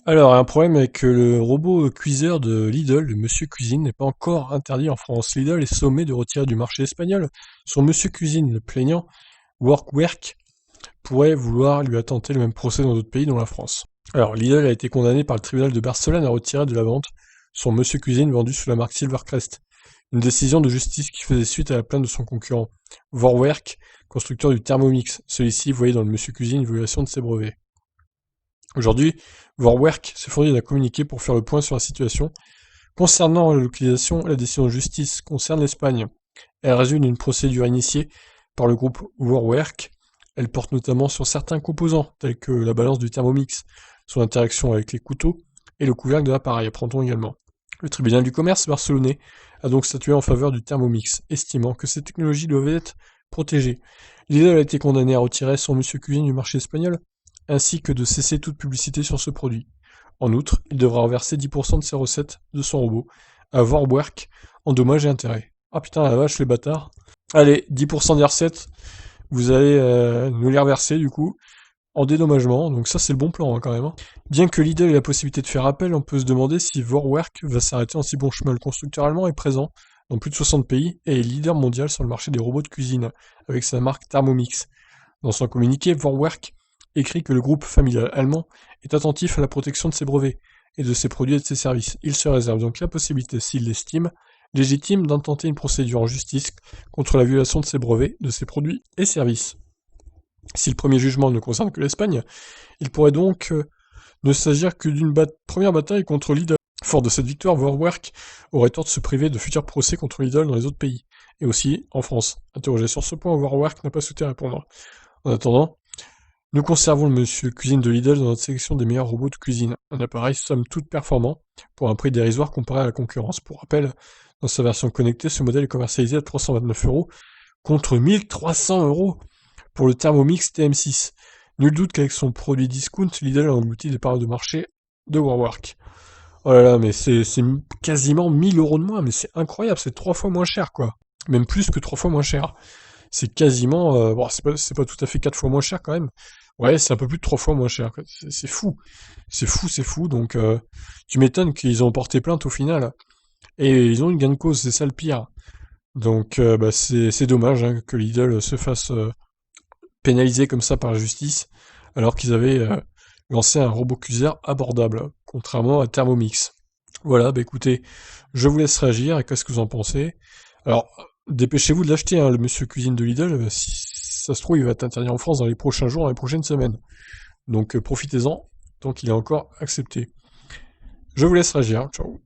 Alors, un problème avec le robot cuiseur de Lidl, le Monsieur Cuisine, n'est pas encore interdit en France. Lidl est sommé de retirer du marché espagnol son Monsieur Cuisine, le plaignant Workwerk pourrait vouloir lui attenter le même procès dans d'autres pays, dont la France. Alors, Lidl a été condamné par le tribunal de Barcelone à retirer de la vente son Monsieur Cuisine vendu sous la marque Silvercrest. Une décision de justice qui faisait suite à la plainte de son concurrent, Vorwerk, constructeur du Thermomix. Celui-ci voyait dans le Monsieur Cuisine une violation de ses brevets. Aujourd'hui, Vorwerk s'est fourni d'un communiqué pour faire le point sur la situation. Concernant la localisation, la décision de justice concerne l'Espagne. Elle résulte d'une procédure initiée par le groupe Vorwerk. Elle porte notamment sur certains composants, tels que la balance du Thermomix, son interaction avec les couteaux et le couvercle de l'appareil, apprend-on également. Le tribunal du commerce barcelonais a donc statué en faveur du Thermomix, estimant que ces technologies doivent être protégées. Lidl a été condamné à retirer son Monsieur Cuisine du marché espagnol, ainsi que de cesser toute publicité sur ce produit. En outre, il devra reverser 10% de ses recettes de son robot à Vorwerk en dommages et intérêts. Ah putain la vache les bâtards. Allez, 10% des recettes, vous allez nous les reverser du coup, en dédommagement, donc ça c'est le bon plan hein, quand même. Hein. Bien que Lidl ait la possibilité de faire appel, on peut se demander si Vorwerk va s'arrêter en si bon chemin. Le constructeur allemand est présent dans plus de 60 pays et est leader mondial sur le marché des robots de cuisine, avec sa marque Thermomix. Dans son communiqué, Vorwerk écrit que le groupe familial allemand est attentif à la protection de ses brevets et de ses produits et de ses services. Il se réserve donc la possibilité, s'il l'estime, légitime d'intenter une procédure en justice contre la violation de ses brevets, de ses produits et services. Si le premier jugement ne concerne que l'Espagne, il pourrait donc ne s'agir que d'une première bataille contre Lidl. Fort de cette victoire, Vorwerk aurait tort de se priver de futurs procès contre Lidl dans les autres pays, et aussi en France. Interrogé sur ce point, Vorwerk n'a pas souhaité répondre. En attendant, nous conservons le Monsieur Cuisine de Lidl dans notre sélection des meilleurs robots de cuisine, un appareil somme toute performant, pour un prix dérisoire comparé à la concurrence. Pour rappel, dans sa version connectée, ce modèle est commercialisé à 329 € contre 1300 € pour le Thermomix TM6. Nul doute qu'avec son produit discount, Lidl a englouti des parts de marché de Vorwerk. Oh là là, mais c'est quasiment 1000 € de moins, mais c'est incroyable, c'est 3 fois moins cher, quoi. Même plus que 3 fois moins cher. C'est quasiment, bon, c'est pas tout à fait 4 fois moins cher quand même. Ouais, c'est un peu plus de 3 fois moins cher. C'est fou. C'est fou. Donc, tu m'étonnes qu'ils ont porté plainte au final. Et ils ont une gain de cause, c'est ça le pire. Donc, bah, c'est dommage hein, que Lidl se fasse pénaliser comme ça par la justice, alors qu'ils avaient lancé un robot cuiseur abordable, contrairement à Thermomix. Voilà, bah écoutez, je vous laisse réagir, et qu'est-ce que vous en pensez? Alors, dépêchez-vous de l'acheter, hein, le Monsieur Cuisine de Lidl, si ça se trouve, il va être interdit en France dans les prochains jours, dans les prochaines semaines. Donc profitez-en, tant qu'il est encore accepté. Je vous laisse réagir, ciao.